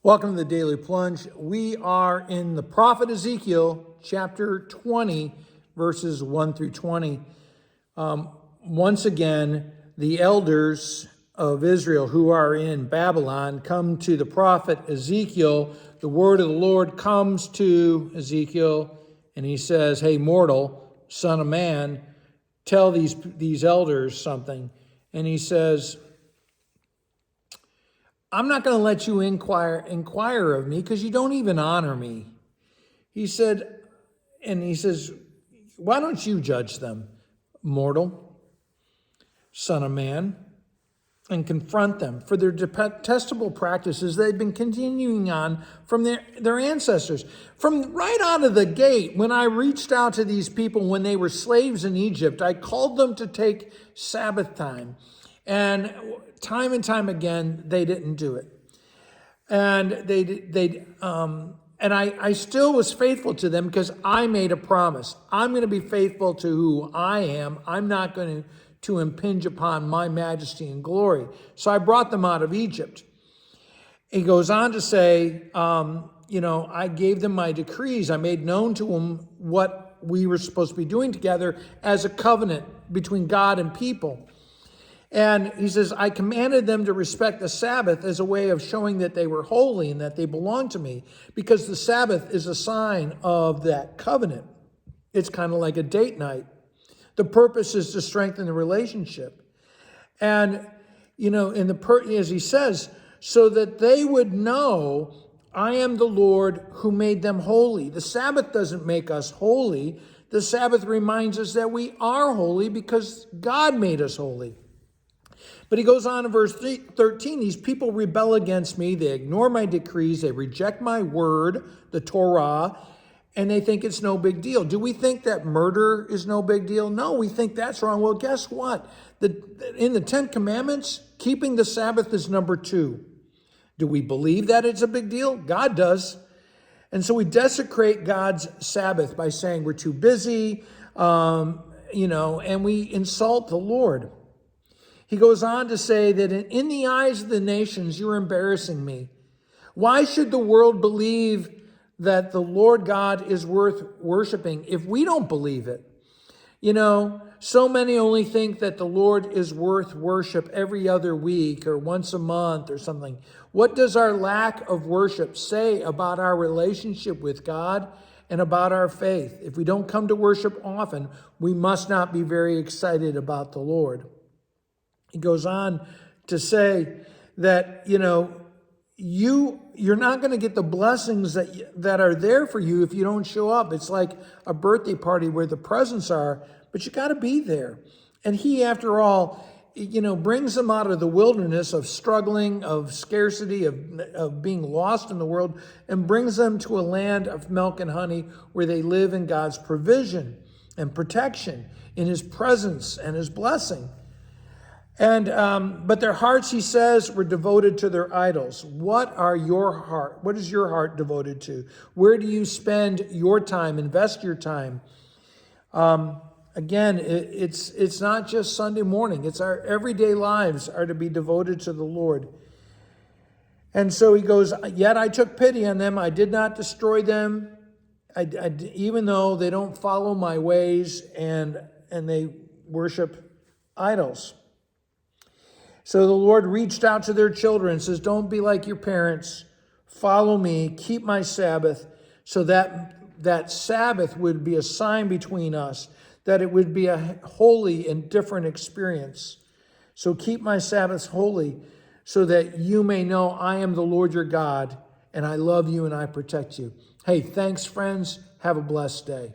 Welcome to the Daily Plunge. We are in the prophet Ezekiel, chapter 20, verses 1 through 20. Once again, the elders of Israel who are in Babylon come to the prophet Ezekiel. The word of the Lord comes to Ezekiel, and he says, "Hey, mortal, son of man, tell these elders something." And he says, "I'm not going to let you inquire of me because you don't even honor me." He says, "Why don't you judge them, mortal, son of man, and confront them for their detestable practices they've been continuing on from their ancestors." From right out of the gate, when I reached out to these people when they were slaves in Egypt, I called them to take Sabbath time. And time again, they didn't do it. And I still was faithful to them because I made a promise. I'm going to be faithful to who I am. I'm not going to impinge upon my majesty and glory. So I brought them out of Egypt. He goes on to say, I gave them my decrees. I made known to them what we were supposed to be doing together as a covenant between God and people. And he says, I commanded them to respect the Sabbath as a way of showing that they were holy and that they belonged to me, because the Sabbath is a sign of that covenant. It's kind of like a date night. The purpose is to strengthen the relationship. And, as he says, so that they would know I am the Lord who made them holy. The Sabbath doesn't make us holy. The Sabbath reminds us that we are holy because God made us holy. But he goes on in verse 13, these people rebel against me. They ignore my decrees. They reject my word, the Torah, and they think it's no big deal. Do we think that murder is no big deal? No, we think that's wrong. Well, guess what? In the 10 Commandments, keeping the Sabbath is number 2. Do we believe that it's a big deal? God does. And so we desecrate God's Sabbath by saying we're too busy, and we insult the Lord. He goes on to say that in the eyes of the nations, you're embarrassing me. Why should the world believe that the Lord God is worth worshiping if we don't believe it? So many only think that the Lord is worth worship every other week or once a month or something. What does our lack of worship say about our relationship with God and about our faith? If we don't come to worship often, we must not be very excited about the Lord. He goes on to say that, you're not going to get the blessings that are there for you if you don't show up. It's like a birthday party where the presents are, but you got to be there. And he, after all, brings them out of the wilderness of struggling, of scarcity, of being lost in the world, and brings them to a land of milk and honey where they live in God's provision and protection, in his presence and his blessing. And but their hearts, he says, were devoted to their idols. What is your heart devoted to? Where do you spend your time, invest your time? Again, it's not just Sunday morning. It's our everyday lives are to be devoted to the Lord. And so he goes, yet I took pity on them. I did not destroy them, even though they don't follow my ways and they worship idols. So the Lord reached out to their children and says, don't be like your parents. Follow me. Keep my Sabbath, so that Sabbath would be a sign between us, that it would be a holy and different experience. So keep my Sabbaths holy, so that you may know I am the Lord your God, and I love you and I protect you. Hey, thanks, friends. Have a blessed day.